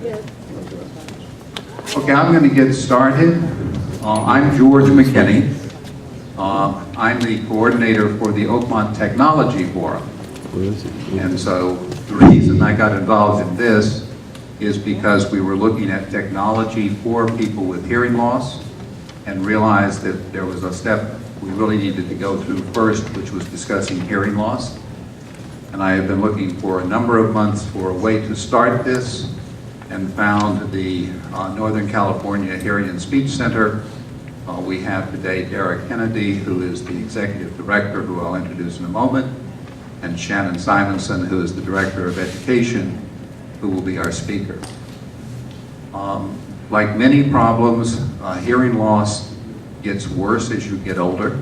Okay, I'm going to get started. I'm George McKinney. I'm the coordinator for the Oakmont Technology Forum. And so the reason I got involved in this is because we were looking at technology for people with hearing loss and realized that there was a step we really needed to go through first, which was discussing hearing loss. And I have been looking for a number of months for a way to start this and found the Northern California Hearing and Speech Center. We have today Derek Kennedy, who is the executive director, who I'll introduce in a moment, and Shannon Simonson, who is the director of education, who will be our speaker. Like many problems, hearing loss gets worse as you get older.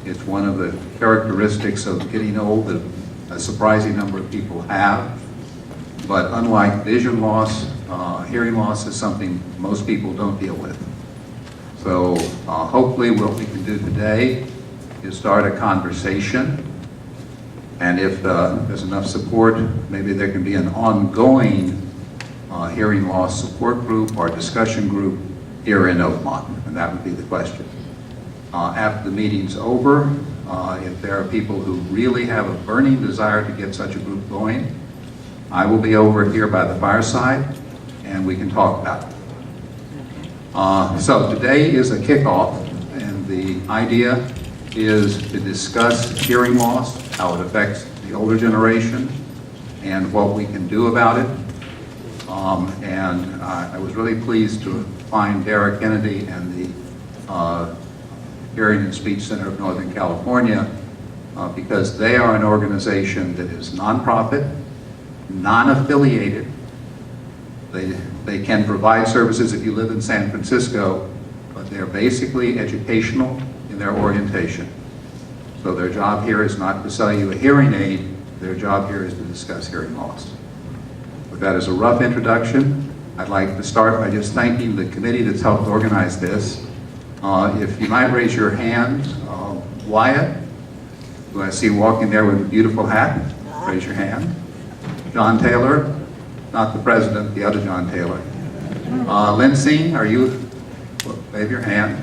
It's one of the characteristics of getting old that a surprising number of people have. But unlike vision loss, hearing loss is something most people don't deal with. So hopefully what we can do today is start a conversation. And if there's enough support, maybe there can be an ongoing hearing loss support group or discussion group here in Oakmont, and that would be the question. After the meeting's over, if there are people who really have a burning desire to get such a group going, I will be over here by the fireside, and we can talk about it. So today is a kickoff, and the idea is to discuss hearing loss, how it affects the older generation, and what we can do about it. I was really pleased to find Derek Kennedy and the Hearing and Speech Center of Northern California because they are an organization that is nonprofit, non-affiliated. They can provide services if you live in San Francisco, but they're basically educational in their orientation. So their job here is not to sell you a hearing aid, their job here is to discuss hearing loss. With that as a rough introduction, I'd like to start by just thanking the committee that's helped organize this. If you might raise your hand, Wyatt, who I see walking there with a beautiful hat, raise your hand. John Taylor, not the president, the other John Taylor. Lindsay, are you, wave your hand.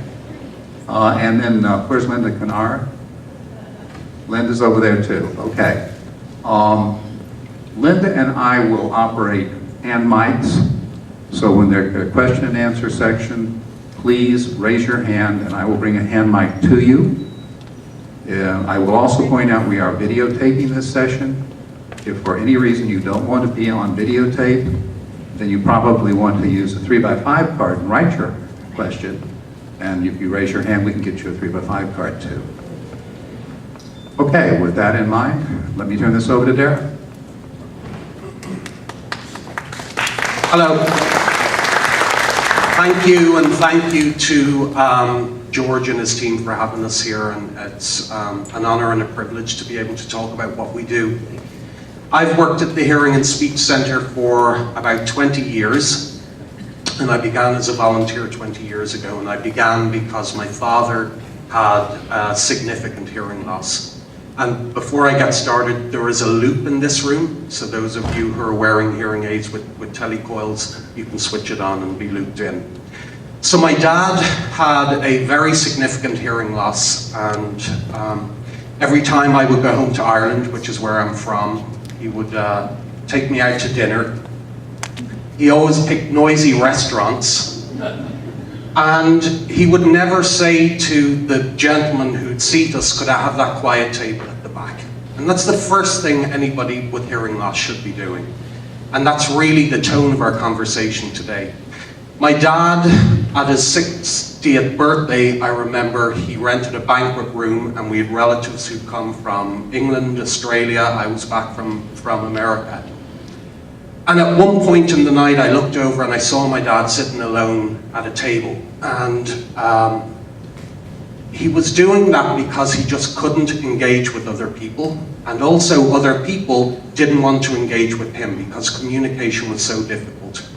And then where's Linda Kennard? Linda's over there too, okay. Linda and I will operate hand mics, so when there's a question and answer section, please raise your hand and I will bring a hand mic to you. I will also point out we are videotaping this session. If for any reason you don't want to be on videotape, then you probably want to use a 3x5 card and write your question. And if you raise your hand, we can get you a 3x5 card too. Okay, with that in mind, let me turn this over to Derek. Hello. Thank you, and thank you to George and his team for having us here, and it's an honor and a privilege to be able to talk about what we do. I've worked at the Hearing and Speech Center for about 20 years, and I began as a volunteer 20 years ago, and I began because my father had significant hearing loss. And before I get started, there is a loop in this room, so those of you who are wearing hearing aids with telecoils, you can switch it on and be looped in. So my dad had a very significant hearing loss, and every time I would go home to Ireland, which is where I'm from, he would take me out to dinner. He always picked noisy restaurants, and he would never say to the gentleman who'd seat us, could I have that quiet table at the back? And that's the first thing anybody with hearing loss should be doing. And that's really the tone of our conversation today. My dad, at his 60th birthday, I remember he rented a banquet room, and we had relatives who'd come from England, Australia. I was back from America. And at one point in the night, I looked over and I saw my dad sitting alone at a table. And he was doing that because he just couldn't engage with other people. And also other people didn't want to engage with him because communication was so difficult.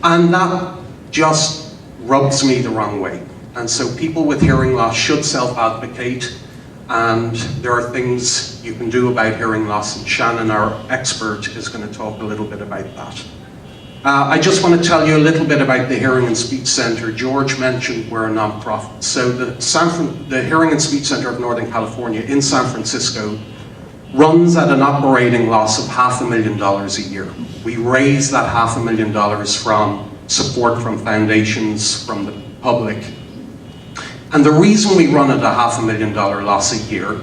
And that just rubs me the wrong way. And so people with hearing loss should self-advocate, and there are things you can do about hearing loss, and Shannon, our expert, is going to talk a little bit about that. I just want to tell you a little bit about the Hearing and Speech Center. George mentioned we're a non-profit. So the Hearing and Speech Center of Northern California in San Francisco runs at an operating loss of $500,000 a year. We raise that $500,000 from support from foundations, from the public. And the reason we run at a $500,000 loss a year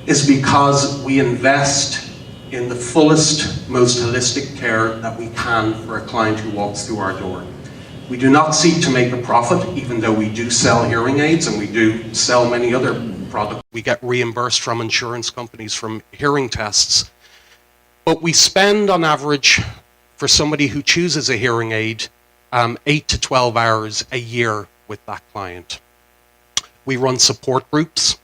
is because we invest in the fullest, most holistic care that we can for a client who walks through our door. We do not seek to make a profit, even though we do sell hearing aids and we do sell many other products. We get reimbursed from insurance companies from hearing tests. But we spend on average, for somebody who chooses a hearing aid, 8 to 12 hours a year with that client. We run support groups.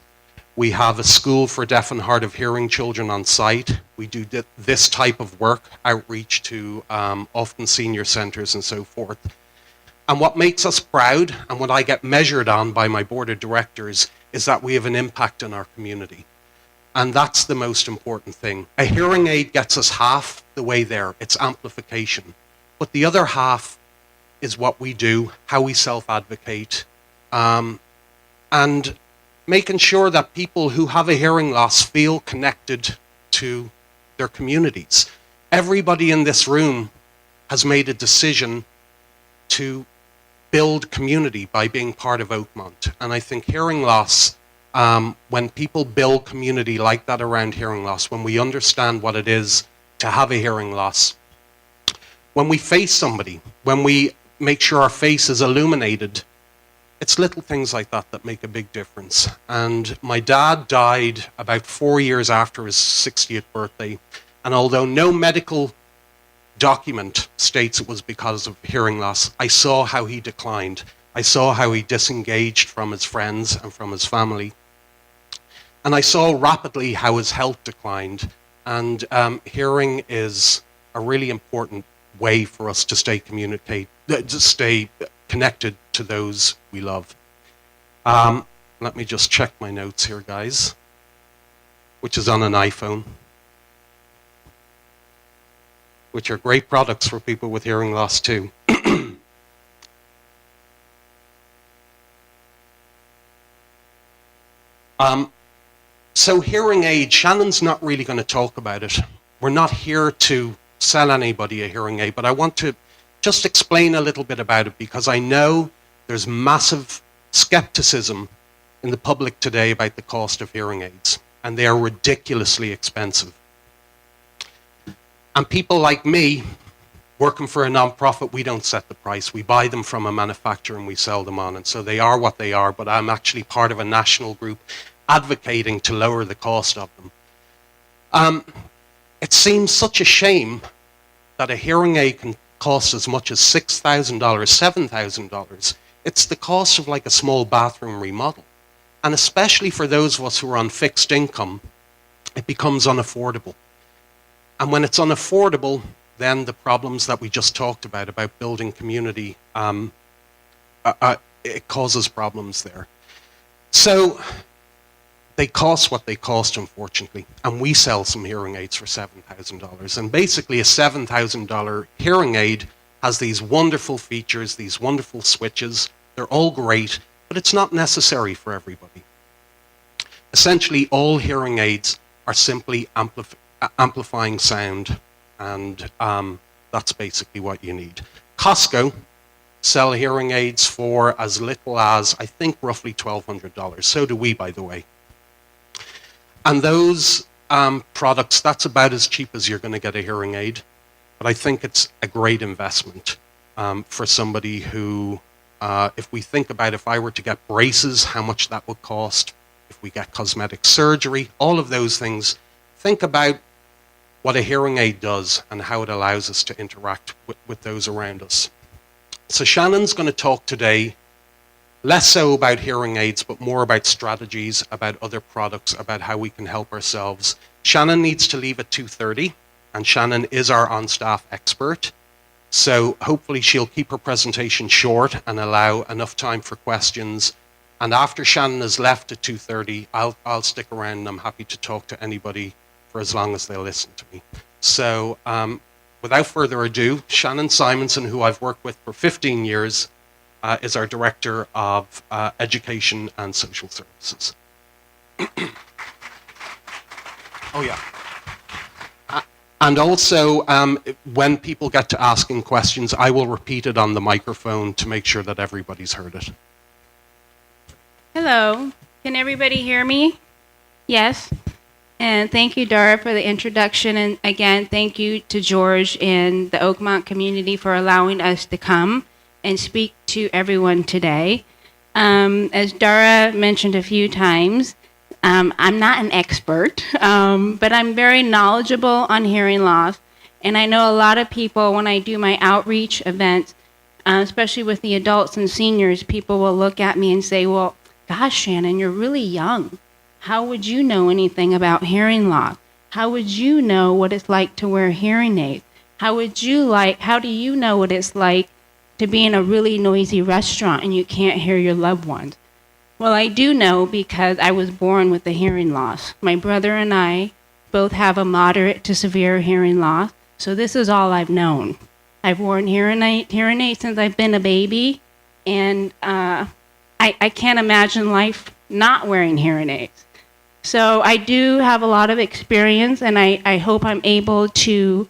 We have a school for deaf and hard of hearing children on site. We do this type of work, outreach to often senior centers and so forth. And what makes us proud, and what I get measured on by my board of directors, is that we have an impact on our community. And that's the most important thing. A hearing aid gets us half the way there. It's amplification. But the other half is what we do, how we self-advocate, and making sure that people who have a hearing loss feel connected to their communities. Everybody in this room has made a decision to build community by being part of Oakmont. And I think hearing loss, when people build community like that around hearing loss, when we understand what it is to have a hearing loss, when we face somebody, when we make sure our face is illuminated, it's little things like that that make a big difference. And my dad died about 4 years after his 60th birthday. And although no medical document states it was because of hearing loss, I saw how he declined. I saw how he disengaged from his friends and from his family. And I saw rapidly how his health declined. And hearing is a really important way for us to stay connected to those we love. Let me just check my notes here, guys, which is on an iPhone, which are great products for people with hearing loss too. So hearing aid, Shannon's not really going to talk about it. We're not here to sell anybody a hearing aid, but I want to just explain a little bit about it, because I know there's massive skepticism in the public today about the cost of hearing aids, and they are ridiculously expensive. And people like me, working for a non-profit, we don't set the price. We buy them from a manufacturer and we sell them on, and so they are what they are, but I'm actually part of a national group advocating to lower the cost of them. It seems such a shame that a hearing aid can cost as much as $6,000, $7,000. It's the cost of like a small bathroom remodel. And especially for those of us who are on fixed income, it becomes unaffordable. And when it's unaffordable, then the problems that we just talked about building community, it causes problems there. So they cost what they cost, unfortunately. And we sell some hearing aids for $7,000. And basically a $7,000 hearing aid has these wonderful features, these wonderful switches. They're all great, but it's not necessary for everybody. Essentially, all hearing aids are simply amplifying sound, and that's basically what you need. Costco sell hearing aids for as little as, I think, roughly $1,200. So do we, by the way. And those products, that's about as cheap as you're going to get a hearing aid. But I think it's a great investment for somebody who, if we think about if I were to get braces, how much that would cost, if we get cosmetic surgery, all of those things, think about what a hearing aid does and how it allows us to interact with those around us. So Shannon's going to talk today less so about hearing aids, but more about strategies, about other products, about how we can help ourselves. Shannon needs to leave at 2:30, and Shannon is our on-staff expert. So hopefully she'll keep her presentation short and allow enough time for questions. And after Shannon has left at 2:30, I'll stick around and I'm happy to talk to anybody for as long as they'll listen to me. So without further ado, Shannon Simonson, who I've worked with for 15 years, is our Director of Education and Social Services. Oh, yeah. And also, when people get to asking questions, I will repeat it on the microphone to make sure that everybody's heard it. Hello, can everybody hear me? Yes? And thank you, Dara, for the introduction. And again, thank you to George and the Oakmont community for allowing us to come and speak to everyone today. As Dara mentioned a few times, I'm not an expert, but I'm very knowledgeable on hearing loss. And I know a lot of people, when I do my outreach events, especially with the adults and seniors, people will look at me and say, well, gosh, Shannon, you're really young. How would you know anything about hearing loss? How would you know what it's like to wear hearing aids? How do you know what it's like to be in a really noisy restaurant and you can't hear your loved ones? Well, I do know because I was born with a hearing loss. My brother and I both have a moderate to severe hearing loss, so this is all I've known. I've worn hearing aids since I've been a baby, and I can't imagine life not wearing hearing aids. So I do have a lot of experience, and I hope I'm able to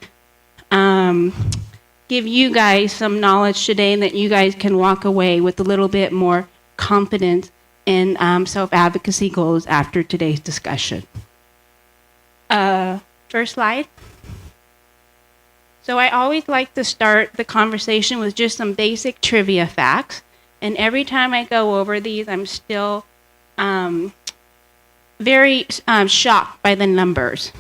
give you guys some knowledge today and that you guys can walk away with a little bit more confidence in self-advocacy goals after today's discussion. First slide. So I always like to start the conversation with just some basic trivia facts. And every time I go over these, I'm still very shocked by the numbers.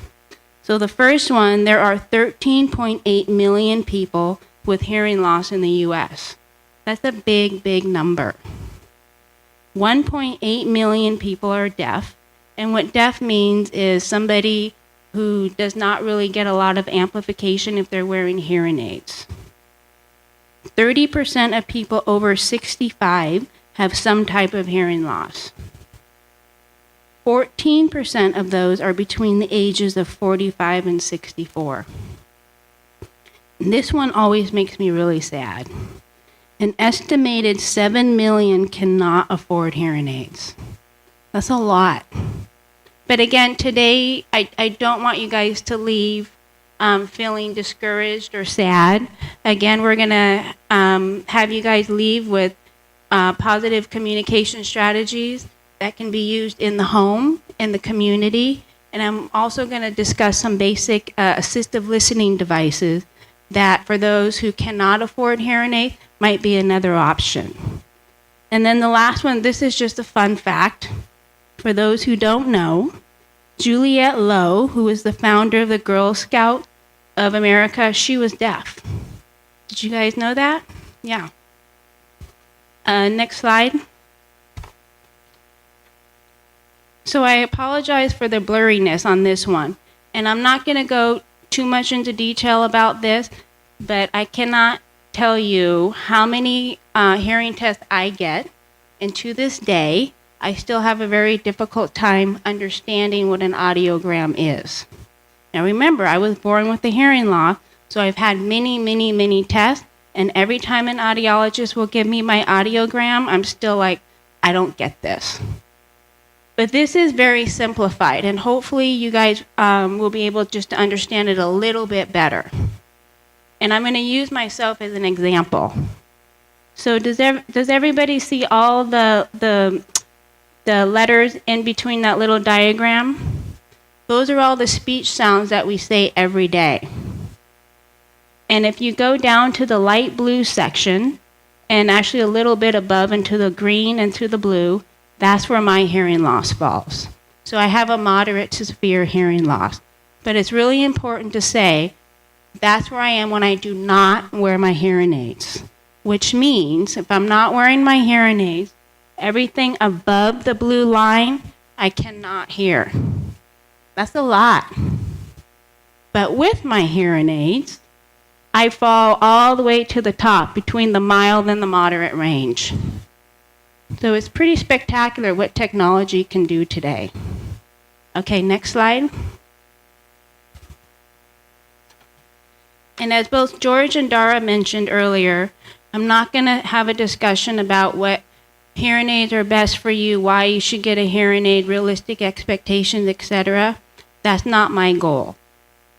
So the first one, there are 13.8 million people with hearing loss in the US. That's a big, big number. 1.8 million people are deaf. And what deaf means is somebody who does not really get a lot of amplification if they're wearing hearing aids. 30% of people over 65 have some type of hearing loss. 14% of those are between the ages of 45 and 64. And this one always makes me really sad. An estimated 7 million cannot afford hearing aids. That's a lot. But again, today, I don't want you guys to leave feeling discouraged or sad. Again, we're gonna have you guys leave with positive communication strategies that can be used in the home, in the community, and I'm also gonna discuss some basic assistive listening devices that for those who cannot afford hearing aids might be another option. And then the last one, this is just a fun fact. For those who don't know, Juliette Lowe, who is the founder of the Girl Scout of America, she was deaf. Did you guys know that? Yeah. Next slide. So I apologize for the blurriness on this one. And I'm not going to go too much into detail about this, but I cannot tell you how many hearing tests I get. And to this day, I still have a very difficult time understanding what an audiogram is. Now remember, I was born with a hearing loss, so I've had many tests, and every time an audiologist will give me my audiogram, I'm still like, I don't get this. But this is very simplified, and hopefully you guys will be able just to understand it a little bit better. And I'm going to use myself as an example. So does everybody see all the letters in between that little diagram? Those are all the speech sounds that we say every day. And if you go down to the light blue section, and actually a little bit above into the green and to the blue, that's where my hearing loss falls. So I have a moderate to severe hearing loss. But it's really important to say that's where I am when I do not wear my hearing aids, which means if I'm not wearing my hearing aids, everything above the blue line, I cannot hear. That's a lot. But with my hearing aids, I fall all the way to the top between the mild and the moderate range. So it's pretty spectacular what technology can do today. Okay, next slide. And as both George and Dara mentioned earlier, I'm not going to have a discussion about what hearing aids are best for you, why you should get a hearing aid, realistic expectations, etc. That's not my goal.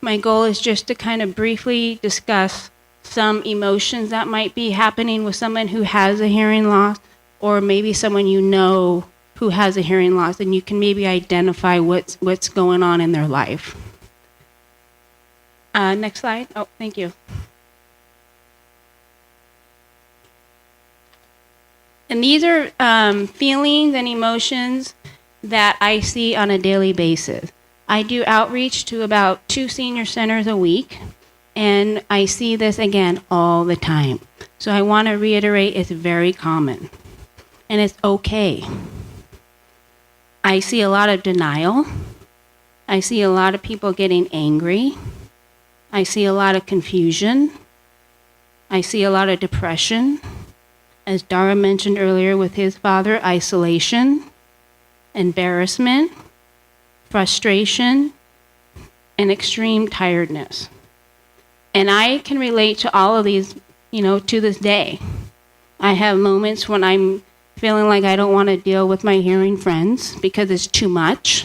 My goal is just to kind of briefly discuss some emotions that might be happening with someone who has a hearing loss, or maybe someone you know who has a hearing loss, and you can maybe identify what's going on in their life. Next slide. Oh, thank you. And these are feelings and emotions that I see on a daily basis. I do outreach to about 2 senior centers a week, and I see this again all the time. So I want to reiterate, it's very common, and it's okay. I see a lot of denial. I see a lot of people getting angry. I see a lot of confusion. I see a lot of depression. As Dara mentioned earlier with his father, isolation, embarrassment, frustration, and extreme tiredness. And I can relate to all of these, to this day. I have moments when I'm feeling like I don't want to deal with my hearing friends because it's too much.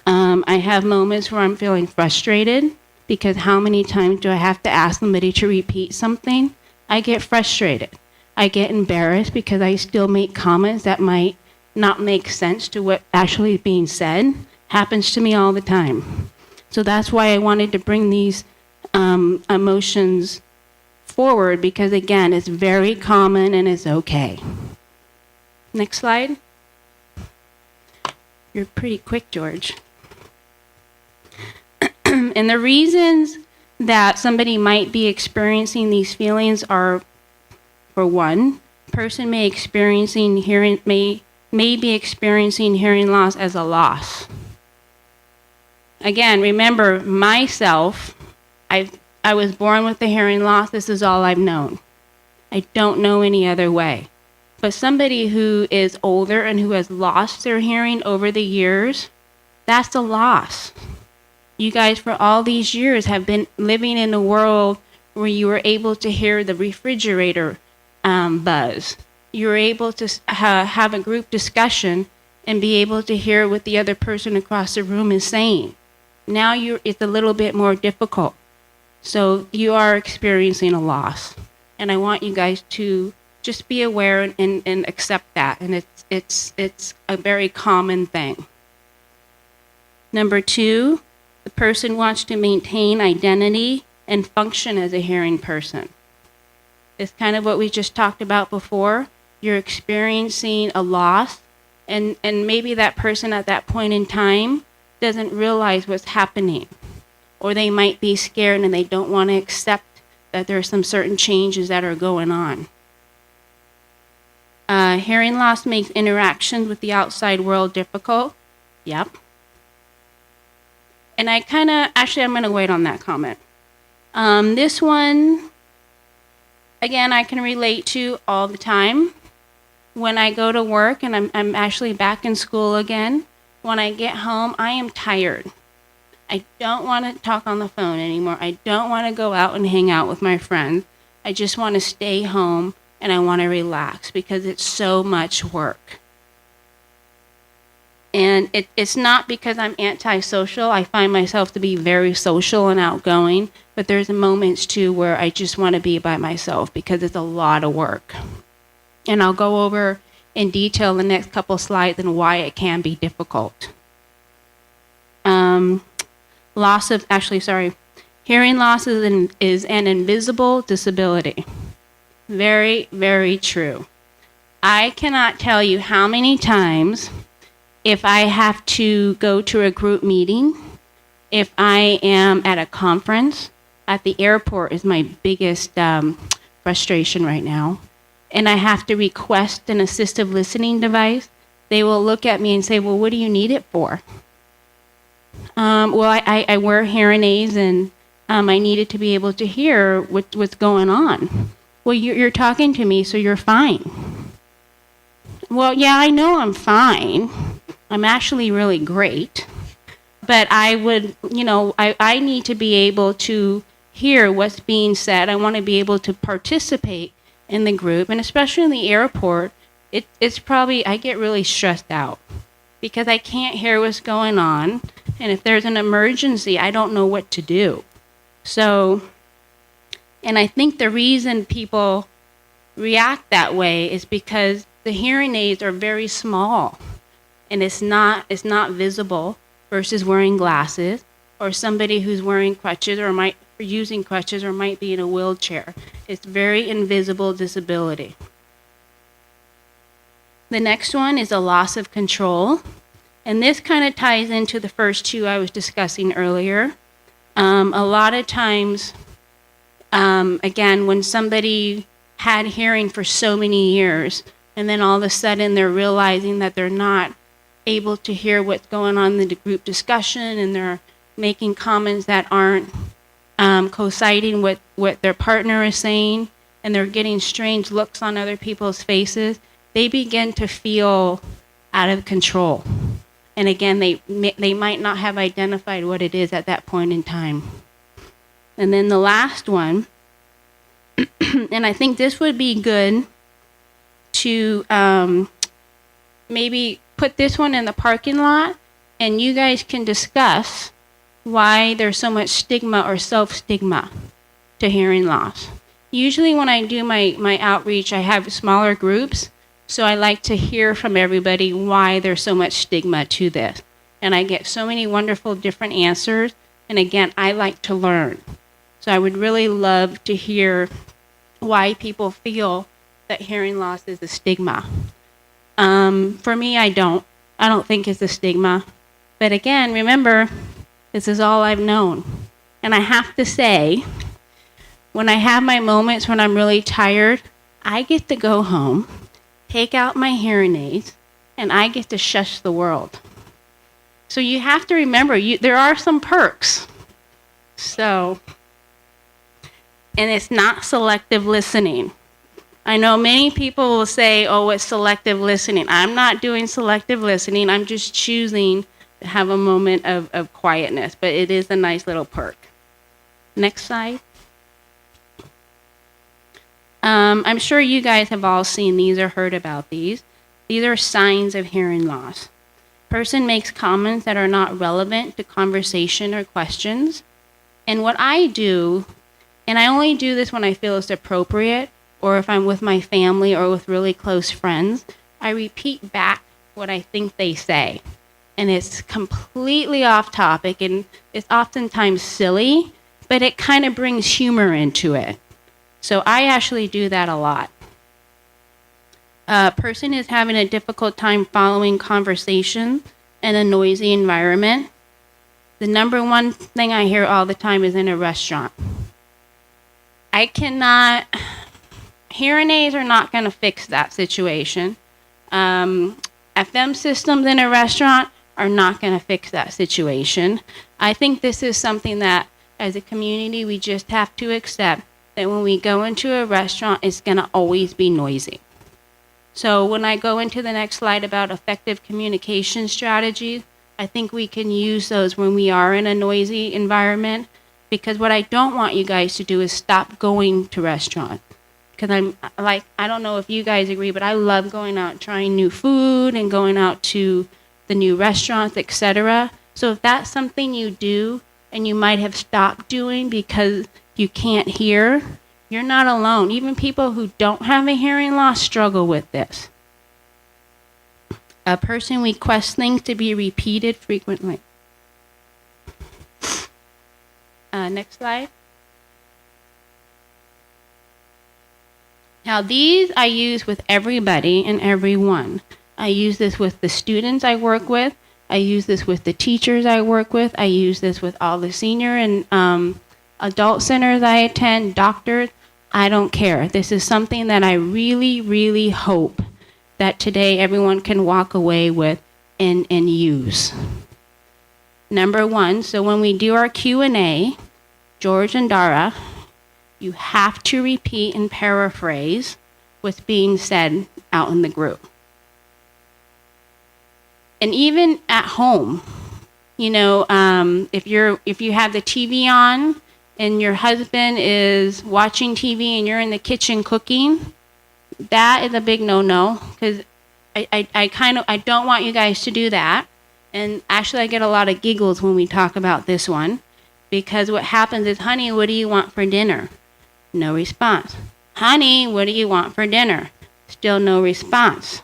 I have moments where I'm feeling frustrated because how many times do I have to ask somebody to repeat something? I get frustrated. I get embarrassed because I still make comments that might not make sense to what actually is being said. Happens to me all the time. So that's why I wanted to bring these emotions forward, because again, it's very common and it's okay. Next slide. You're pretty quick, George. And the reasons that somebody might be experiencing these feelings are, for one, person may be experiencing hearing loss as a loss. Again, remember myself, I was born with a hearing loss. This is all I've known. I don't know any other way. But somebody who is older and who has lost their hearing over the years, that's a loss. You guys, for all these years, have been living in a world where you were able to hear the refrigerator buzz. You were able to have a group discussion and be able to hear what the other person across the room is saying. Now it's a little bit more difficult. So you are experiencing a loss. And I want you guys to just be aware and accept that. And it's a very common thing. Number 2, the person wants to maintain identity and function as a hearing person. It's kind of what we just talked about before. You're experiencing a loss, and maybe that person at that point in time doesn't realize what's happening. Or they might be scared and they don't want to accept that there are some certain changes that are going on. Hearing loss makes interactions with the outside world difficult. Yep. And I'm going to wait on that comment. This one, again, I can relate to all the time. When I go to work and I'm actually back in school again, when I get home, I am tired. I don't want to talk on the phone anymore. I don't want to go out and hang out with my friends. I just want to stay home and I want to relax because it's so much work. And it's not because I'm antisocial. I find myself to be very social and outgoing, but there's moments too where I just want to be by myself because it's a lot of work. And I'll go over in detail the next couple slides and why it can be difficult. Hearing loss is an invisible disability. Very, very true. I cannot tell you how many times, if I have to go to a group meeting, if I am at a conference, at the airport is my biggest frustration right now, and I have to request an assistive listening device, they will look at me and say, well, what do you need it for? I wear hearing aids and I needed to be able to hear what's going on. Well, you're talking to me, so you're fine. Well, yeah, I know I'm fine. I'm actually really great. But I need to be able to hear what's being said. I want to be able to participate in the group, and especially in the airport, it's probably, I get really stressed out because I can't hear what's going on, and if there's an emergency, I don't know what to do. So, and I think the reason people react that way is because the hearing aids are very small, and it's not visible versus wearing glasses, or somebody who's wearing crutches or using crutches or might be in a wheelchair. It's very invisible disability. The next one is a loss of control. And this kind of ties into the first two I was discussing earlier. A lot of times, again, when somebody had hearing for so many years, and then all of a sudden they're realizing that they're not able to hear what's going on in the group discussion, and they're making comments that aren't coinciding with what their partner is saying, and they're getting strange looks on other people's faces, they begin to feel out of control. And again, they might not have identified what it is at that point in time. And then the last one, and I think this would be good to maybe put this one in the parking lot, and you guys can discuss why there's so much stigma or self-stigma to hearing loss. Usually when I do my outreach, I have smaller groups, so I like to hear from everybody why there's so much stigma to this. And I get so many wonderful different answers, and again, I like to learn. So I would really love to hear why people feel that hearing loss is a stigma. For me, I don't think it's a stigma. But again, remember, this is all I've known. And I have to say, when I have my moments when I'm really tired, I get to go home, take out my hearing aids, and I get to shush the world. So you have to remember, there are some perks. So, and it's not selective listening. I know many people will say, oh, it's selective listening. I'm not doing selective listening. I'm just choosing to have a moment of quietness, but it is a nice little perk. Next slide. I'm sure you guys have all seen these or heard about these. These are signs of hearing loss. Person makes comments that are not relevant to conversation or questions. And what I do, and I only do this when I feel it's appropriate, or if I'm with my family or with really close friends, I repeat back what I think they say. And it's completely off topic, and it's oftentimes silly, but it kind of brings humor into it. So I actually do that a lot. A person is having a difficult time following conversation in a noisy environment. The number one thing I hear all the time is in a restaurant. Hearing aids are not going to fix that situation. FM systems in a restaurant are not going to fix that situation. I think this is something that, as a community, we just have to accept that when we go into a restaurant, it's going to always be noisy. So when I go into the next slide about effective communication strategies, I think we can use those when we are in a noisy environment, because what I don't want you guys to do is stop going to restaurants. Because I don't know if you guys agree, but I love going out, trying new food and going out to the new restaurants, etc. So if that's something you do and you might have stopped doing because you can't hear, you're not alone. Even people who don't have a hearing loss struggle with this. A person requests things to be repeated frequently. Next slide. Now these I use with everybody and everyone. I use this with the students I work with. I use this with the teachers I work with. I use this with all the senior and adult centers I attend, doctors. I don't care. This is something that I really, really hope that today everyone can walk away with and use. Number one, so when we do our Q&A, George and Dara, you have to repeat and paraphrase what's being said out in the group. And even at home, if you have the TV on and your husband is watching TV and you're in the kitchen cooking, that is a big no-no, because I don't want you guys to do that. And actually, I get a lot of giggles when we talk about this one, because what happens is, honey, what do you want for dinner? No response. Honey, what do you want for dinner? Still no response.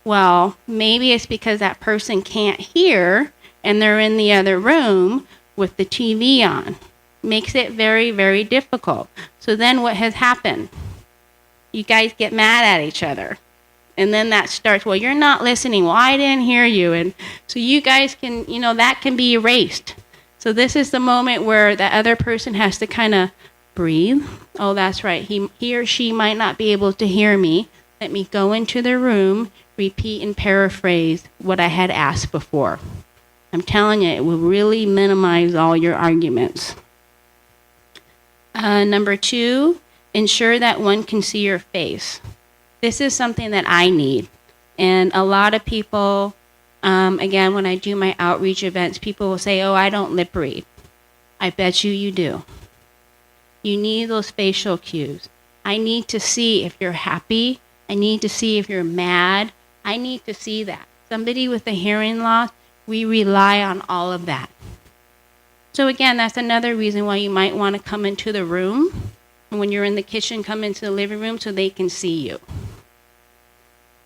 Well, maybe it's because that person can't hear and they're in the other room with the TV on. Makes it very, very difficult. So then what has happened? You guys get mad at each other. And then that starts, well, you're not listening. Well, I didn't hear you. And so you guys can, that can be erased. So this is the moment where the other person has to kind of breathe. Oh, that's right. He or she might not be able to hear me. Let me go into the room, repeat and paraphrase what I had asked before. I'm telling you, it will really minimize all your arguments. Number 2, ensure that one can see your face. This is something that I need. And a lot of people, again, when I do my outreach events, people will say, oh, I don't lip read. I bet you do. You need those facial cues. I need to see if you're happy. I need to see if you're mad. I need to see that. Somebody with a hearing loss, we rely on all of that. So again, that's another reason why you might want to come into the room. When you're in the kitchen, come into the living room so they can see you.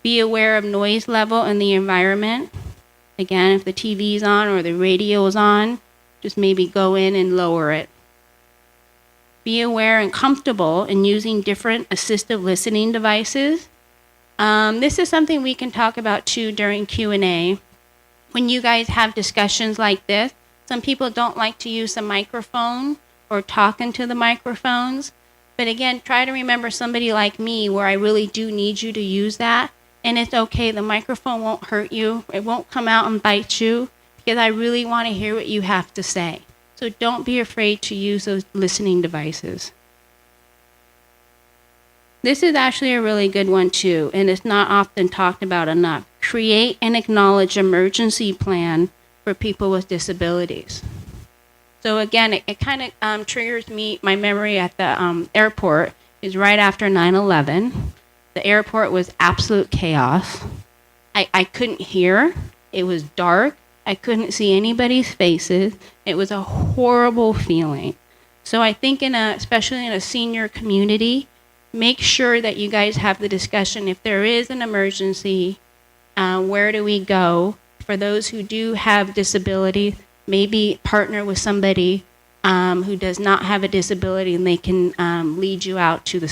Be aware of noise level in the environment. Again, if the TV's on or the radio's on, just maybe go in and lower it. Be aware and comfortable in using different assistive listening devices. This is something we can talk about too during Q&A. When you guys have discussions like this, some people don't like to use the microphone or talk into the microphones. But again, try to remember somebody like me where I really do need you to use that. And it's okay, the microphone won't hurt you. It won't come out and bite you, because I really want to hear what you have to say. So don't be afraid to use those listening devices. This is actually a really good one too, and it's not often talked about enough. Create and acknowledge emergency plan for people with disabilities. So again, it kind of triggers my memory at the airport is right after 9/11. The airport was absolute chaos. I couldn't hear. It was dark. I couldn't see anybody's faces. It was a horrible feeling. So I think especially in a senior community, make sure that you guys have the discussion. If there is an emergency, where do we go? For those who do have disability, maybe partner with somebody who does not have a disability, and they can lead you out to the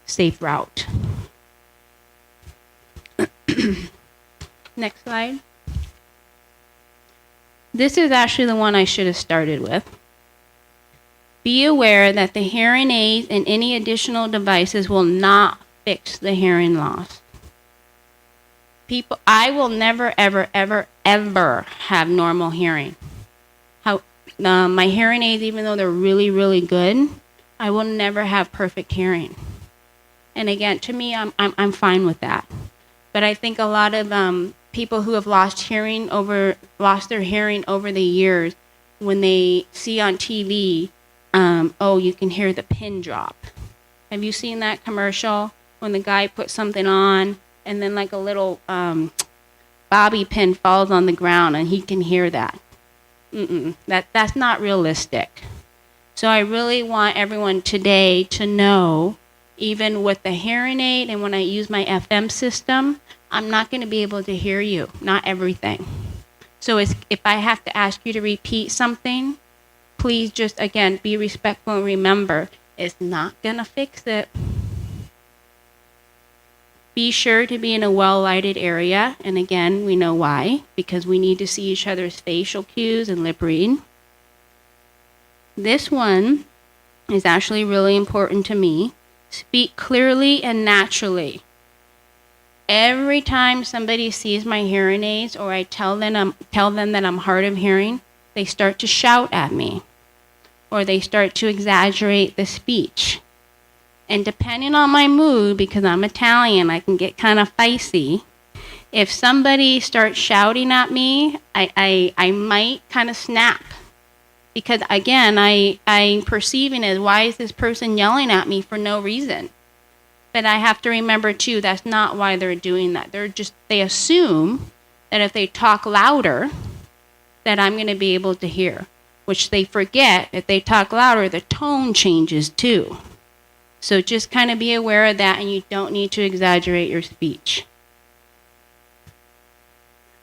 safe route. Next slide. This is actually the one I should have started with. Be aware that the hearing aids and any additional devices will not fix the hearing loss. I will never, ever, ever, ever have normal hearing. My hearing aids, even though they're really, really good, I will never have perfect hearing. And again, to me, I'm fine with that. But I think a lot of people who have lost their hearing over the years, when they see on TV, you can hear the pin drop. Have you seen that commercial when the guy puts something on and then like a little bobby pin falls on the ground and he can hear that? That's not realistic. So I really want everyone today to know, even with the hearing aid and when I use my FM system, I'm not going to be able to hear you, not everything. So if I have to ask you to repeat something, please just, again, be respectful and remember, it's not going to fix it. Be sure to be in a well-lighted area, and again, we know why, because we need to see each other's facial cues and lip read. This one is actually really important to me. Speak clearly and naturally. Every time somebody sees my hearing aids or I tell them that I'm hard of hearing, they start to shout at me or they start to exaggerate the speech. And depending on my mood, because I'm Italian, I can get kind of feisty. If somebody starts shouting at me, I might kind of snap, Because again, I'm perceiving as, why is this person yelling at me for no reason? But I have to remember too, that's not why they're doing that. They assume that if they talk louder, that I'm going to be able to hear, which they forget. If they talk louder, the tone changes too. So just kind of be aware of that, and you don't need to exaggerate your speech.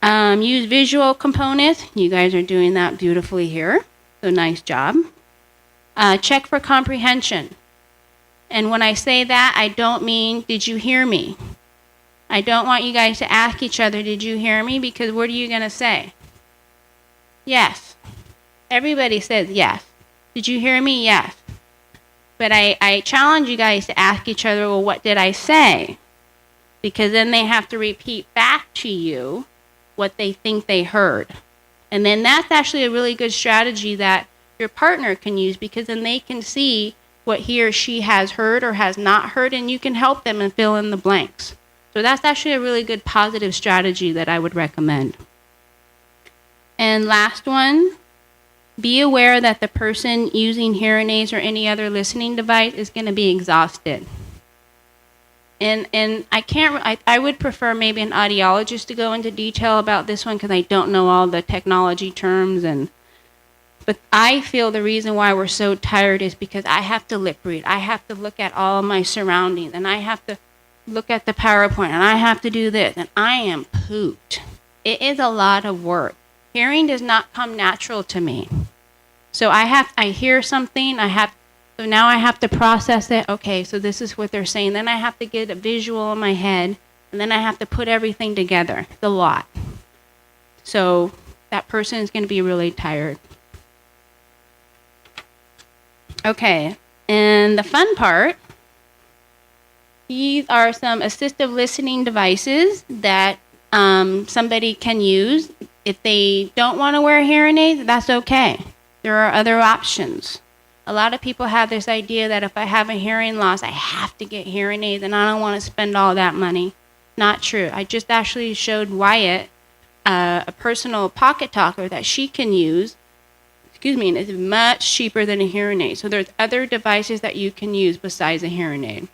Use visual components. You guys are doing that beautifully here. So nice job. Check for comprehension. And when I say that, I don't mean, did you hear me? I don't want you guys to ask each other, did you hear me? Because what are you going to say? Yes. Everybody says yes. Did you hear me? Yes. But I challenge you guys to ask each other, well, what did I say? Because then they have to repeat back to you what they think they heard. And then that's actually a really good strategy that your partner can use, because then they can see what he or she has heard or has not heard, and you can help them and fill in the blanks. So that's actually a really good positive strategy that I would recommend. And last one, be aware that the person using hearing aids or any other listening device is going to be exhausted. And I would prefer maybe an audiologist to go into detail about this one, because I don't know all the technology terms. But I feel the reason why we're so tired is because I have to lip read. I have to look at all of my surroundings, and I have to look at the PowerPoint, and I have to do this, and I am pooped. It is a lot of work. Hearing does not come natural to me. So I hear something, so now I have to process it. Okay, so this is what they're saying. Then I have to get a visual in my head, and then I have to put everything together. It's a lot. So that person is going to be really tired. Okay, and the fun part, these are some assistive listening devices that somebody can use. If they don't want to wear hearing aids, that's okay. There are other options. A lot of people have this idea that if I have a hearing loss, I have to get hearing aids, and I don't want to spend all that money. Not true. I just actually showed Wyatt a personal pocket talker that she can use, and it's much cheaper than a hearing aid. So there's other devices that you can use besides a hearing aid.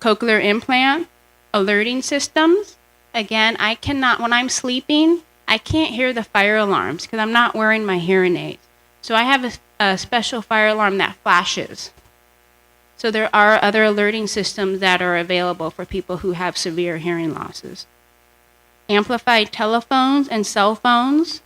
Cochlear implant, alerting systems. Again, I cannot, when I'm sleeping, I can't hear the fire alarms because I'm not wearing my hearing aids. So I have a special fire alarm that flashes. So there are other alerting systems that are available for people who have severe hearing losses. Amplified telephones and cell phones.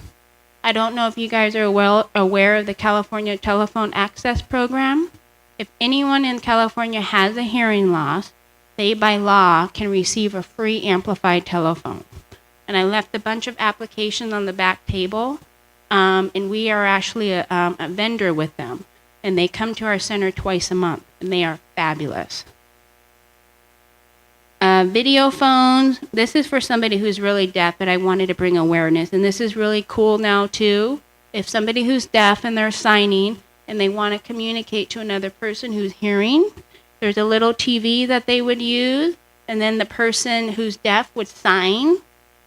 I don't know if you guys are well aware of the California Telephone Access Program. If anyone in California has a hearing loss, they by law can receive a free amplified telephone. And I left a bunch of applications on the back table, and we are actually a vendor with them. And they come to our center twice a month, and they are fabulous. Video phones, this is for somebody who's really deaf, but I wanted to bring awareness. And this is really cool now, too. If somebody who's deaf and they're signing, and they want to communicate to another person who's hearing, there's a little TV that they would use, and then the person who's deaf would sign,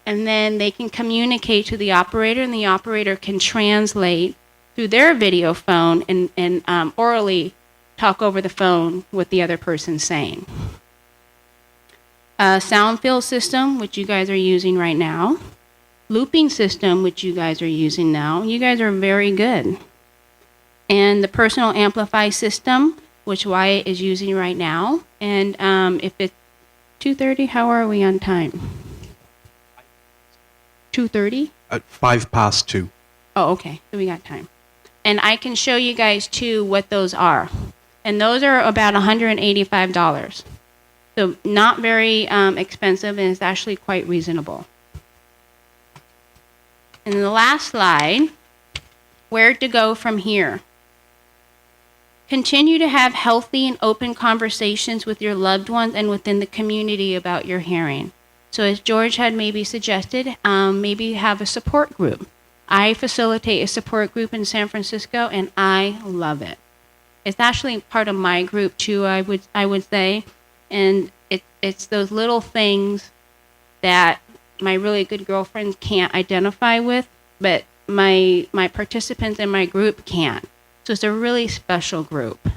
and then they can communicate to the operator, and the operator can translate through their video phone and orally talk over the phone what the other person's saying. Sound fill system, which you guys are using right now. Looping system, which you guys are using now. You guys are very good. And the personal amplify system, which Wyatt is using right now. And if it's 2:30, how are we on time? 2:30? At 2:05. Oh, okay. So we got time. And I can show you guys, too, what those are. And those are about $185. So not very expensive, and it's actually quite reasonable. And the last slide, where to go from here. Continue to have healthy and open conversations with your loved ones and within the community about your hearing. So as George had maybe suggested, maybe have a support group. I facilitate a support group in San Francisco, and I love it. It's actually part of my group too, I would say. And it's those little things that my really good girlfriends can't identify with, but my participants in my group can't. So it's a really special group.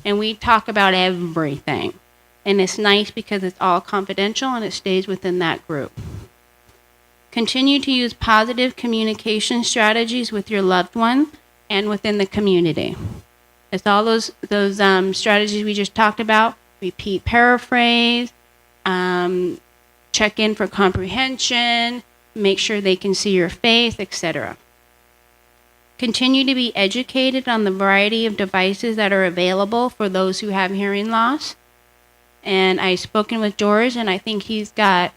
And we talk about everything. And it's nice because it's all confidential and it stays within that group. Continue to use positive communication strategies with your loved one and within the community. It's all those strategies we just talked about. Repeat, paraphrase, check in for comprehension, make sure they can see your face, etc. Continue to be educated on the variety of devices that are available for those who have hearing loss. And I've spoken with George, and I think he's got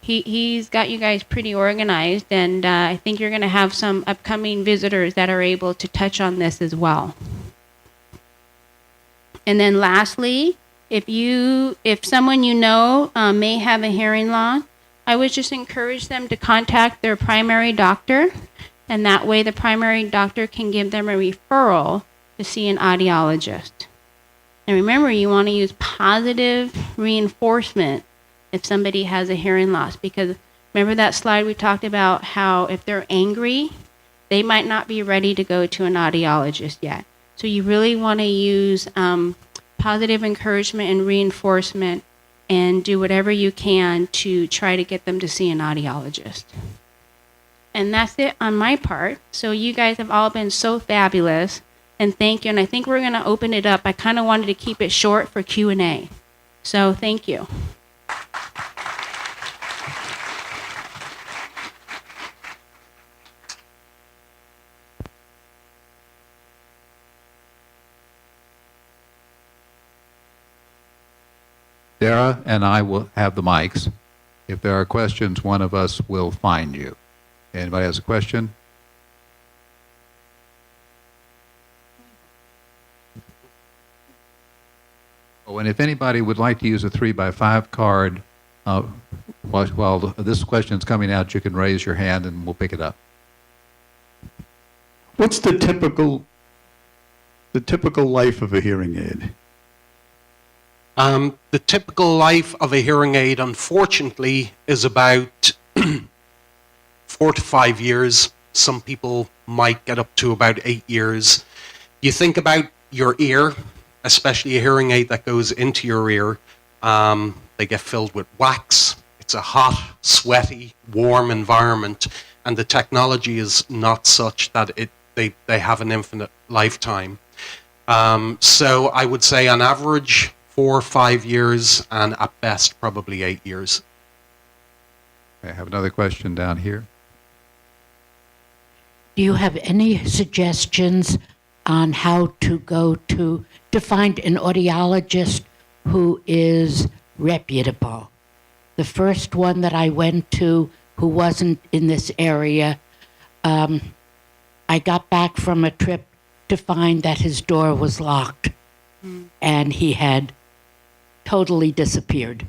you guys pretty organized, and I think you're going to have some upcoming visitors that are able to touch on this as well. And then lastly, if someone you know may have a hearing loss, I would just encourage them to contact their primary doctor, and that way the primary doctor can give them a referral to see an audiologist. And remember, you want to use positive reinforcement if somebody has a hearing loss, because remember that slide we talked about how if they're angry, they might not be ready to go to an audiologist yet. So you really want to use positive encouragement and reinforcement and do whatever you can to try to get them to see an audiologist. And that's it on my part. So you guys have all been so fabulous, and thank you. And I think we're going to open it up. I kind of wanted to keep it short for Q&A. So thank you. Sarah and I will have the mics. If there are questions, one of us will find you. Anybody has a question? Oh, and if anybody would like to use a 3x5 card, while this question is coming out, you can raise your hand and we'll pick it up. What's the typical life of a hearing aid? The typical life of a hearing aid, unfortunately, is about 4 to 5 years. Some people might get up to about 8 years. You think about your ear, especially a hearing aid that goes into your ear. They get filled with wax. It's a hot, sweaty, warm environment, and the technology is not such that they have an infinite lifetime. So I would say on average 4 or 5 years, and at best probably 8 years. I have another question down here. Do you have any suggestions on how to go to find an audiologist who is reputable? The first one that I went to, who wasn't in this area, I got back from a trip to find that his door was locked, and he had totally disappeared.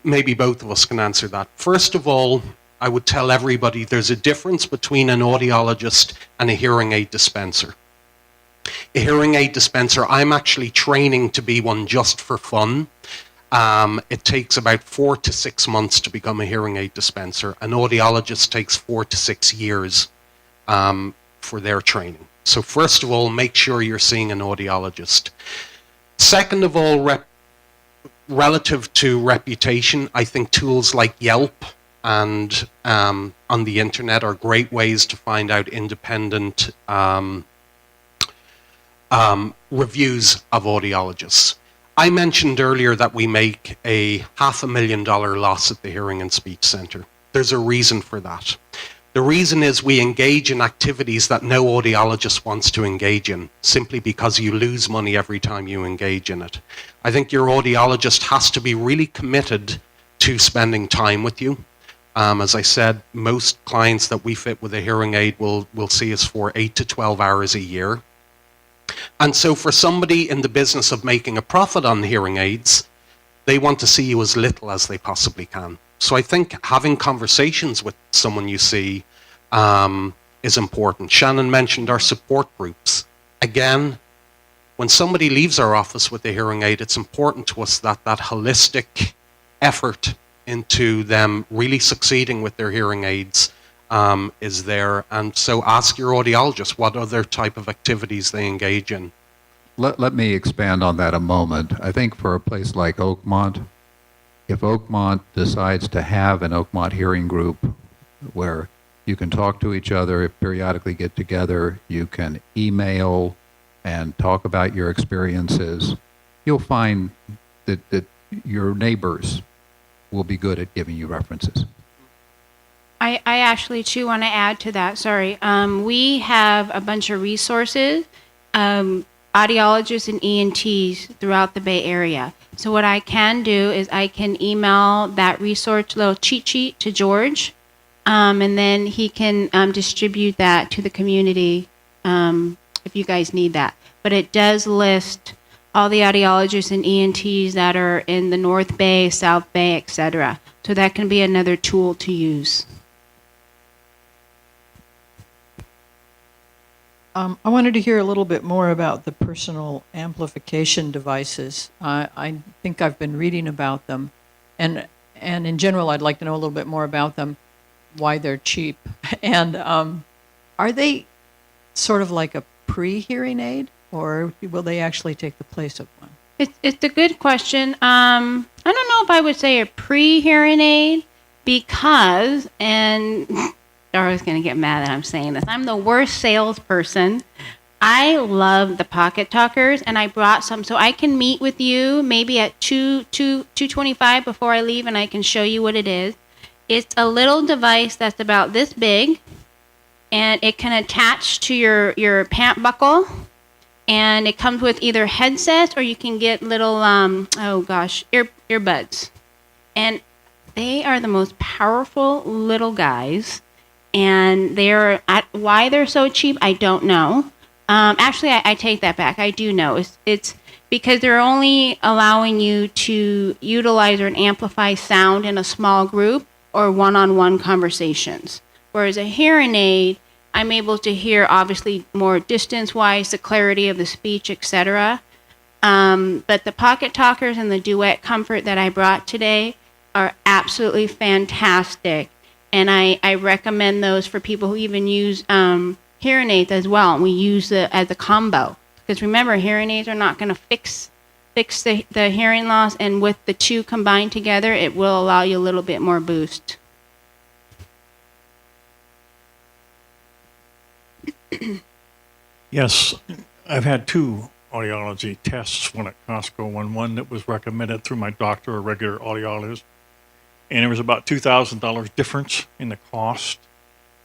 Maybe both of us can answer that. First of all, I would tell everybody there's a difference between an audiologist and a hearing aid dispenser. A hearing aid dispenser, I'm actually training to be one just for fun. It takes about 4 to 6 months to become a hearing aid dispenser. An audiologist takes 4 to 6 years for their training. So first of all, make sure you're seeing an audiologist. Second of all, relative to reputation, I think tools like Yelp and on the internet are great ways to find out independent reviews of audiologists. I mentioned earlier that we make a $500,000 loss at the Hearing and Speech Center. There's a reason for that. The reason is we engage in activities that no audiologist wants to engage in, simply because you lose money every time you engage in it. I think your audiologist has to be really committed to spending time with you. As I said, most clients that we fit with a hearing aid will see us for 8 to 12 hours a year. And so for somebody in the business of making a profit on hearing aids, they want to see you as little as they possibly can. So I think having conversations with someone you see is important. Shannon mentioned our support groups. Again, when somebody leaves our office with a hearing aid, it's important to us that that holistic effort into them really succeeding with their hearing aids is there. And so ask your audiologist what other type of activities they engage in. Let me expand on that a moment. I think for a place like Oakmont, if Oakmont decides to have an Oakmont hearing group where you can talk to each other, periodically get together, you can email and talk about your experiences, you'll find that your neighbors will be good at giving you references. I actually, too, want to add to that. Sorry. We have a bunch of resources, audiologists and ENTs throughout the Bay Area. So what I can do is I can email that resource little cheat sheet to George, and then he can distribute that to the community if you guys need that. But it does list all the audiologists and ENTs that are in the North Bay, South Bay, etc. So that can be another tool to use. I wanted to hear a little bit more about the personal amplification devices. I think I've been reading about them, and in general, I'd like to know a little bit more about them, why they're cheap, and are they sort of like a pre-hearing aid, or will they actually take the place of one? It's a good question. I don't know if I would say a pre-hearing aid because, and Dara's going to get mad that I'm saying this, I'm the worst salesperson. I love the Pocket Talkers, and I brought some so I can meet with you maybe at 2:25 before I leave, and I can show you what it is. It's a little device that's about this big, and it can attach to your pant buckle. And it comes with either headsets or you can get little, earbuds. And they are the most powerful little guys. And why they're so cheap, I don't know. Actually, I take that back. I do know. It's because they're only allowing you to utilize or amplify sound in a small group or one-on-one conversations. Whereas a hearing aid, I'm able to hear, obviously, more distance-wise, the clarity of the speech, etc. But the Pocket Talkers and the Duet Comfort that I brought today are absolutely fantastic. And I recommend those for people who even use hearing aids as well. And we use it as a combo. Because remember, hearing aids are not going to fix the hearing loss. And with the two combined together, it will allow you a little bit more boost. Yes, I've had 2 audiology tests, one at Costco and one that was recommended through my doctor, a regular audiologist. And it was about $2,000 difference in the cost.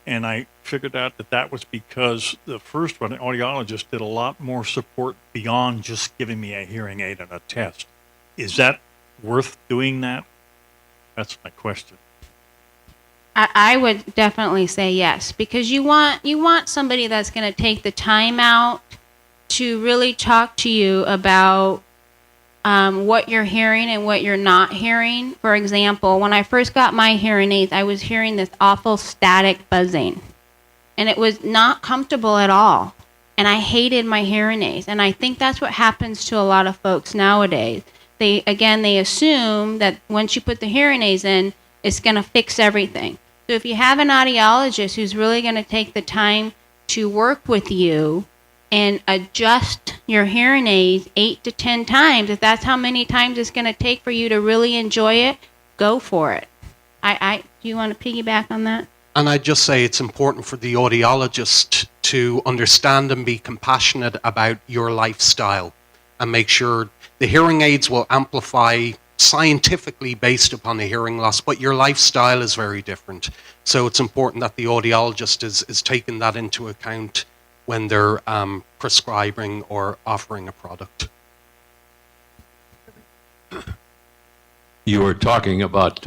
And I figured out that was because the first one, the audiologist, did a lot more support beyond just giving me a hearing aid and a test. Is that worth doing that? That's my question. I would definitely say yes, because you want somebody that's going to take the time out to really talk to you about what you're hearing and what you're not hearing. For example, when I first got my hearing aids, I was hearing this awful static buzzing, and it was not comfortable at all. And I hated my hearing aids, and I think that's what happens to a lot of folks nowadays. They assume that once you put the hearing aids in, it's going to fix everything. So if you have an audiologist who's really going to take the time to work with you and adjust your hearing aids 8 to 10 times, if that's how many times it's going to take for you to really enjoy it, go for it. Do you want to piggyback on that? And I'd just say it's important for the audiologist to understand and be compassionate about your lifestyle and make sure the hearing aids will amplify scientifically based upon the hearing loss, but your lifestyle is very different. So it's important that the audiologist is taking that into account when they're prescribing or offering a product. You were talking about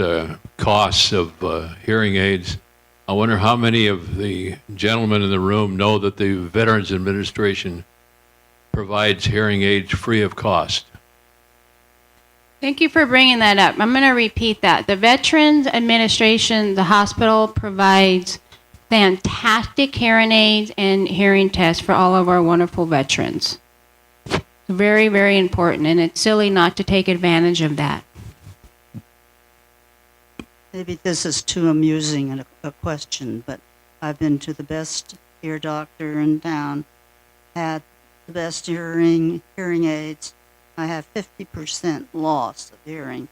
costs of hearing aids. I wonder how many of the gentlemen in the room know that the Veterans Administration provides hearing aids free of cost. Thank you for bringing that up. I'm going to repeat that. The Veterans Administration, the hospital, provides fantastic hearing aids and hearing tests for all of our wonderful veterans. Very, very important, and it's silly not to take advantage of that. maybe this is too amusing a question, but I've been to the best ear doctor in town, had the best hearing aids. I have 50% loss of hearing.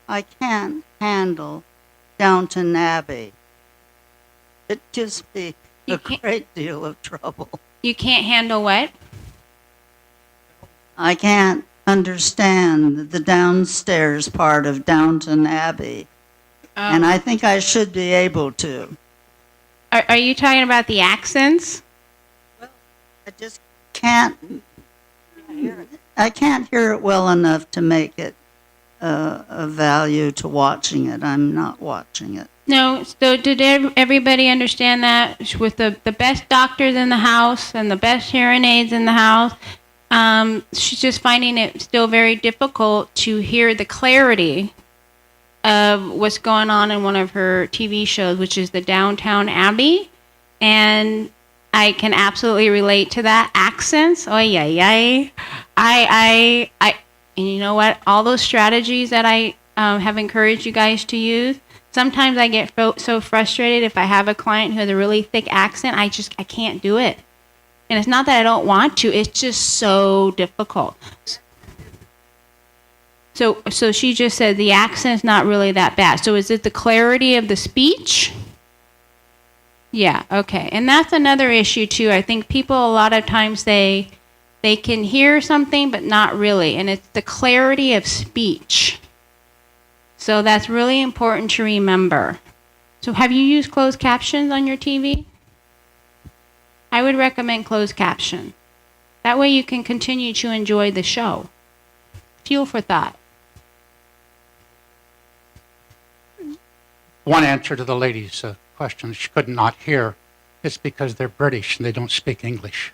I can't handle Downton Abbey. It gives me You a can't- great deal of trouble. You can't handle what? I can't understand the downstairs part of Downton Abbey, and I think I should be able to. Are you talking about the accents? I just can't. I can't hear it well enough to make it a value to watching it. I'm not watching it. No. So did everybody understand that? With the best doctors in the house and the best hearing aids in the house, she's just finding it still very difficult to hear the clarity of what's going on in one of her TV shows, which is the Downtown Abbey. And I can absolutely relate to that. Accents, oh yeah. And you know what? All those strategies that I have encouraged you guys to use, sometimes I get so frustrated if I have a client who has a really thick accent, I can't do it. And it's not that I don't want to, it's just so difficult. So she just said the accent's not really that bad. So is it the clarity of the speech? Yeah, okay. And that's another issue too. I think people a lot of times they can hear something but not really, and it's the clarity of speech. So that's really important to remember. So have you used closed captions on your TV? I would recommend closed caption. That way you can continue to enjoy the show. Fuel for thought. One answer to the lady's question, she could not hear, it's because they're British and they don't speak English.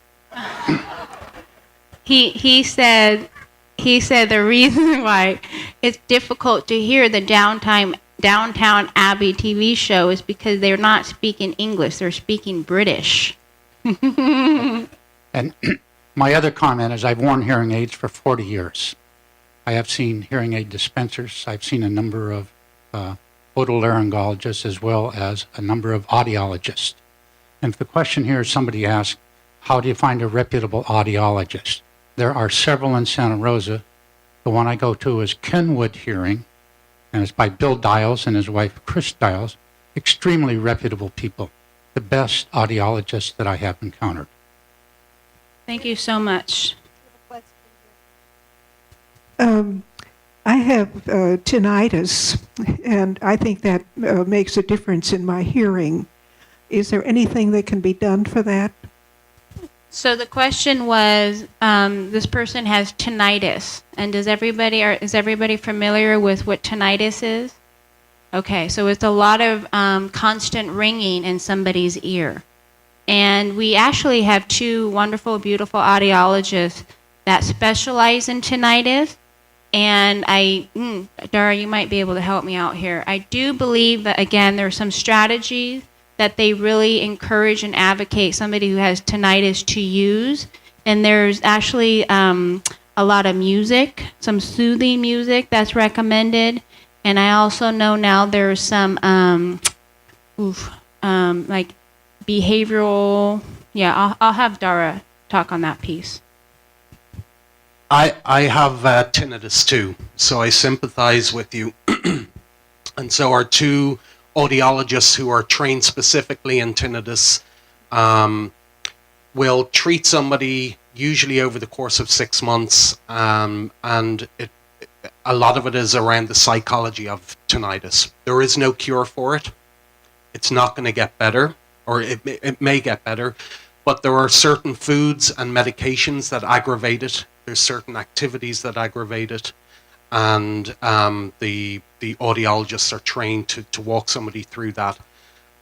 He said the reason why it's difficult to hear the Downtown Abbey TV show is because they're not speaking English, they're speaking British. And my other comment is I've worn hearing aids for 40 years. I have seen hearing aid dispensers. I've seen a number of otolaryngologists as well as a number of audiologists. And if the question here is somebody asks, how do you find a reputable audiologist? There are several in Santa Rosa. The one I go to is Kenwood Hearing, and it's by Bill Dials and his wife Chris Dials. Extremely reputable people. The best audiologists that I have encountered. Thank you so much. I have tinnitus, and I think that makes a difference in my hearing. Is there anything that can be done for that? So the question was, this person has tinnitus, and is everybody familiar with what tinnitus is? Okay, so it's a lot of constant ringing in somebody's ear. And we actually have two wonderful, beautiful audiologists that specialize in tinnitus. And Dara, you might be able to help me out here. I do believe that, again, there are some strategies that they really encourage and advocate somebody who has tinnitus to use. And there's actually a lot of music, some soothing music that's recommended. And I also know now there's some like behavioral. Yeah, I'll have Dara talk on that piece. I have tinnitus too, so I sympathize with you. And so our two audiologists who are trained specifically in tinnitus will treat somebody usually over the course of 6 months, and a lot of it is around the psychology of tinnitus. There is no cure for it. It's not going to get better, or it may get better, but there are certain foods and medications that aggravate it. There's certain activities that aggravate it, and the audiologists are trained to walk somebody through that,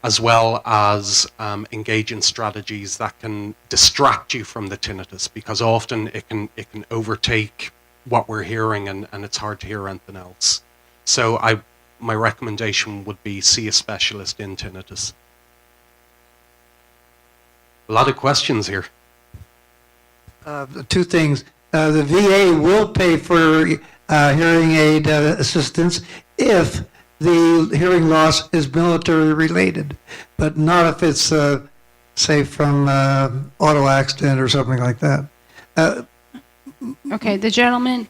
as well as engage in strategies that can distract you from the tinnitus, because often it can overtake what we're hearing, and it's hard to hear anything else. So my recommendation would be see a specialist in tinnitus. A lot of questions here. Two things. The VA will pay for hearing aid assistance if the hearing loss is military related, but not if it's, say, from auto accident or something like that. Okay, the gentleman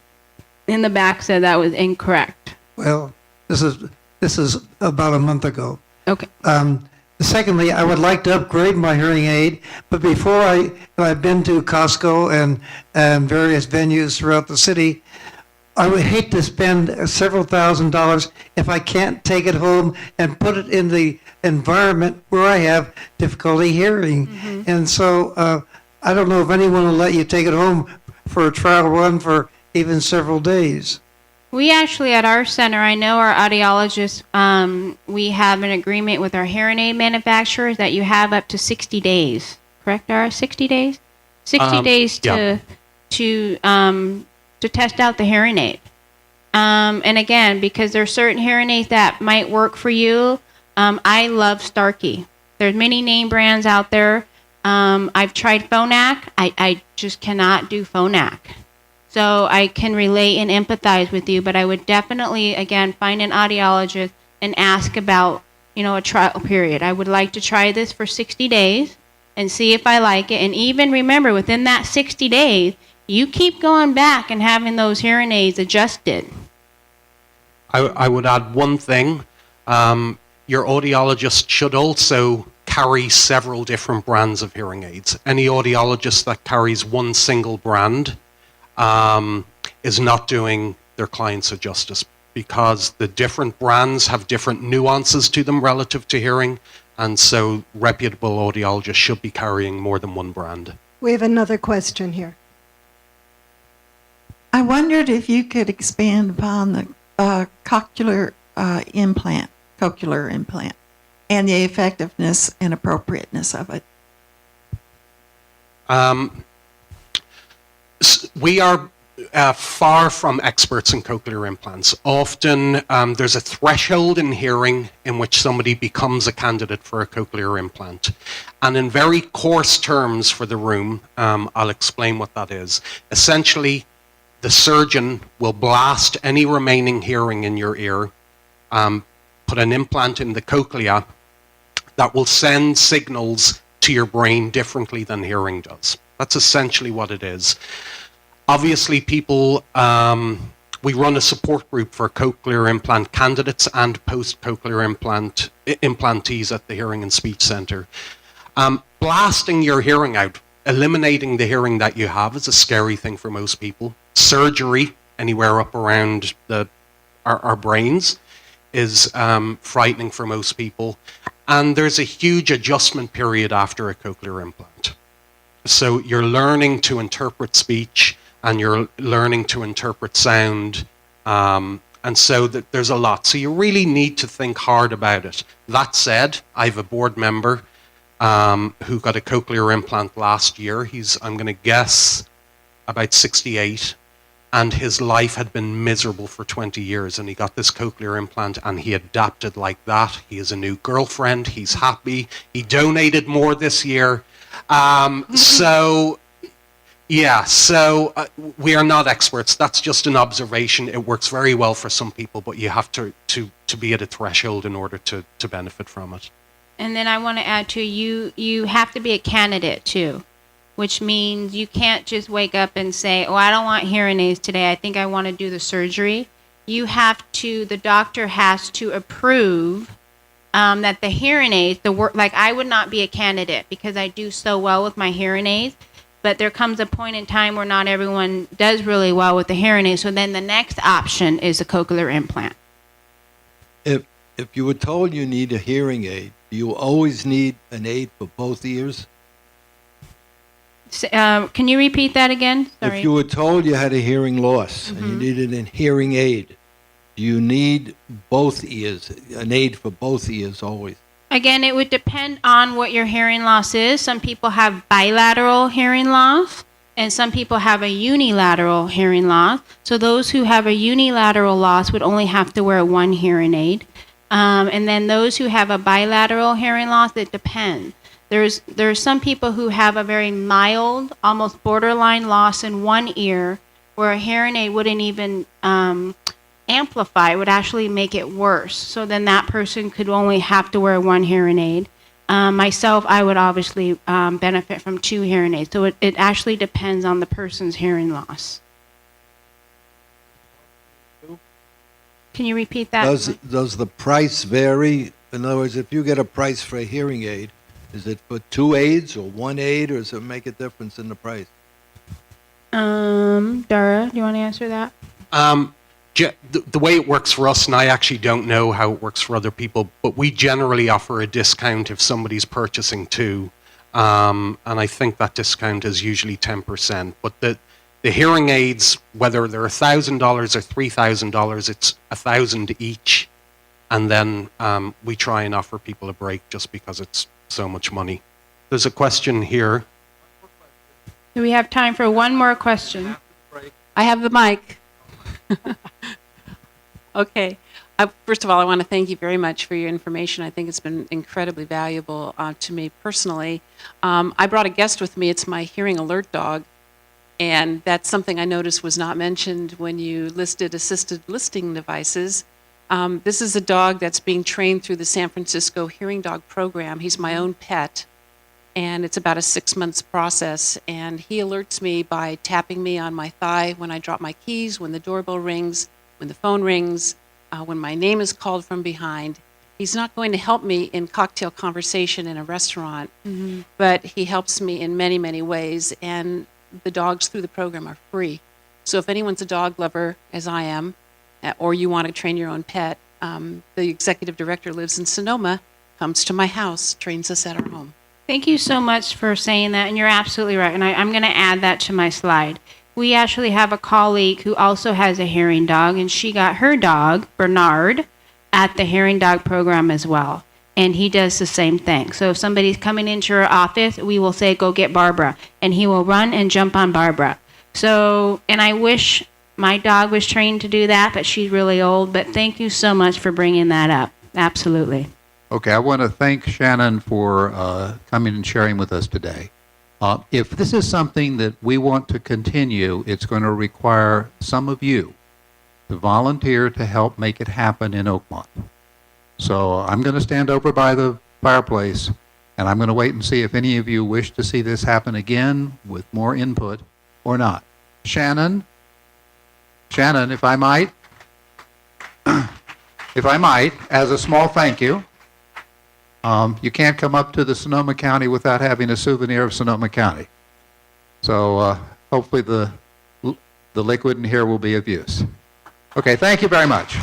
in the back said that was incorrect. Well, this is about a month ago. Okay. Secondly, I would like to upgrade my hearing aid, but before I've been to Costco and various venues throughout the city, I would hate to spend several $1,000s if I can't take it home and put it in the environment where I have difficulty hearing. And so I don't know if anyone will let you take it home for a trial run for even several days. We actually, at our center, I know our audiologists, we have an agreement with our hearing aid manufacturers that you have up to 60 days. Correct, Dara? 60 days? 60 days yeah. to test out the hearing aid. And again, because there are certain hearing aids that might work for you, I love Starkey. There's many name brands out there. I've tried Phonak. I just cannot do Phonak. So I can relate and empathize with you, but I would definitely, again, find an audiologist and ask about, a trial period. I would like to try this for 60 days and see if I like it. And even remember, within that 60 days, you keep going back and having those hearing aids adjusted. I would add one thing. Your audiologist should also carry several different brands of hearing aids. Any audiologist that carries one single brand is not doing their clients a justice, because the different brands have different nuances to them relative to hearing, and so reputable audiologists should be carrying more than one brand. We have another question here. I wondered if you could expand upon the cochlear implant, and the effectiveness and appropriateness of it. We are far from experts in cochlear implants. Often there's a threshold in hearing in which somebody becomes a candidate for a cochlear implant. And in very coarse terms for the room, I'll explain what that is. Essentially, the surgeon will blast any remaining hearing in your ear, put an implant in the cochlea that will send signals to your brain differently than hearing does. That's essentially what it is. Obviously, people, we run a support group for cochlear implant candidates and post-cochlear implantees at the Hearing and Speech Center. Blasting your hearing out, eliminating the hearing that you have, is a scary thing for most people. Surgery, anywhere up around our brains, is frightening for most people. And there's a huge adjustment period after a cochlear implant. So you're learning to interpret speech, and you're learning to interpret sound, and so there's a lot. So you really need to think hard about it. That said, I have a board member who got a cochlear implant last year. He's, I'm going to guess, about 68, and his life had been miserable for 20 years, and he got this cochlear implant, and he adapted like that. He has a new girlfriend. He's happy. He donated more this year. So we are not experts. That's just an observation. It works very well for some people, but you have to be at a threshold in order to benefit from it. And then I want to add to you have to be a candidate too, which means you can't just wake up and say, oh, I don't want hearing aids today. I think I want to do the surgery. The doctor has to approve that the hearing aids, like I would not be a candidate because I do so well with my hearing aids, but there comes a point in time where not everyone does really well with the hearing aids. So then the next option is a cochlear implant. If you were told you need a hearing aid, do you always need an aid for both ears? Can you repeat that again? Sorry. If you were told you had a hearing loss and you needed a hearing aid, do you need both ears, an aid for both ears always? Again, it would depend on what your hearing loss is. Some people have bilateral hearing loss, and some people have a unilateral hearing loss. So those who have a unilateral loss would only have to wear one hearing aid. And then those who have a bilateral hearing loss, it depends. There's some people who have a very mild, almost borderline loss in one ear, where a hearing aid wouldn't even amplify, it would actually make it worse. So then that person could only have to wear one hearing aid. Myself, I would obviously benefit from 2 hearing aids. So it actually depends on the person's hearing loss. Can you repeat that? Does the price vary? In other words, if you get a price for a hearing aid, is it for 2 aids or 1 aid, or does it make a difference in the price? Dara, do you want to answer that? The way it works for us, and I actually don't know how it works for other people, but we generally offer a discount if somebody's purchasing 2. And I think that discount is usually 10%. But the hearing aids, whether they're $1,000 or $3,000, it's $1,000 each. And then we try and offer people a break just because it's so much money. There's a question here. Do we have time for one more question? I have the mic. Okay. First of all, I want to thank you very much for your information. I think it's been incredibly valuable to me personally. I brought a guest with me. It's my hearing alert dog. And that's something I noticed was not mentioned when you listed assisted listening devices. This is a dog that's being trained through the San Francisco Hearing Dog Program. He's my own pet. And it's about a 6-month process. And he alerts me by tapping me on my thigh when I drop my keys, when the doorbell rings, when the phone rings, when my name is called from behind. He's not going to help me in cocktail conversation in a restaurant, but he helps me in many, many ways. And the dogs through the program are free. So if anyone's a dog lover, as I am, or you want to train your own pet, the executive director lives in Sonoma, comes to my house, trains us at our home. Thank you so much for saying that, and you're absolutely right. And I'm going to add that to my slide. We actually have a colleague who also has a hearing dog, and she got her dog, Bernard, at the hearing dog program as well. And he does the same thing. So if somebody's coming into your office, we will say, go get Barbara. And he will run and jump on Barbara. So, and I wish my dog was trained to do that, but she's really old. But thank you so much for bringing that up. Absolutely. Okay, I want to thank Shannon for coming and sharing with us today. If this is something that we want to continue, it's going to require some of you to volunteer to help make it happen in Oakmont. So I'm going to stand over by the fireplace, and I'm going to wait and see if any of you wish to see this happen again with more input or not. Shannon, if I might, as a small thank you, you can't come up to the Sonoma County without having a souvenir of Sonoma County. So hopefully the liquid in here will be of use. Okay, thank you very much.